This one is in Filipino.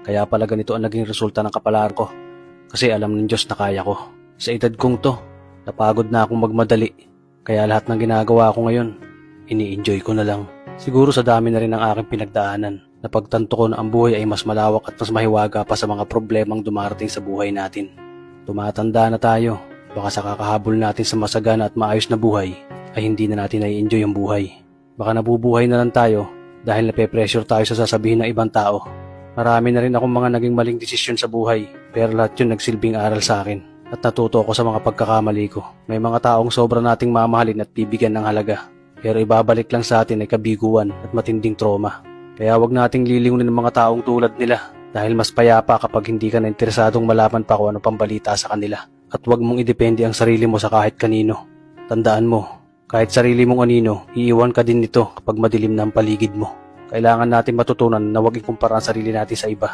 Kaya pala ganito ang naging resulta ng kapalaran ko. Kasi alam ng Diyos na kaya ko. Sa edad kong to, napagod na akong magmadali. Kaya lahat ng ginagawa ko ngayon, ini-enjoy ko na lang. Siguro sa dami na rin ng aking pinagdaanan, napagtanto ko na ang buhay ay mas malawak at mas mahiwaga pa sa mga problemang dumarating sa buhay natin. Tumatanda na tayo, baka sa kakahabol natin sa masagana at maayos na buhay, ay hindi na natin nai-enjoy ang buhay. Baka nabubuhay na lang tayo dahil nape-pressure tayo sa sasabihin ng ibang tao. Marami na rin akong mga naging maling desisyon sa buhay, pero lahat yun nagsilbing aral sa akin at natuto ako sa mga pagkakamali ko. May mga taong sobra nating mamahalin at bibigyan ng halaga, pero ibabalik lang sa atin ay kabiguan at matinding trauma. Kaya wag nating lilingunin ng mga taong tulad nila dahil mas payapa kapag hindi ka na interesadong malaman pa kung ano pang balita sa kanila. At wag mong idepende ang sarili mo sa kahit kanino. Tandaan mo, kahit sarili mong anino, iiwan ka din nito kapag madilim na ang paligid mo. Kailangan natin matutunan na huwag ikumpara ang sarili natin sa iba.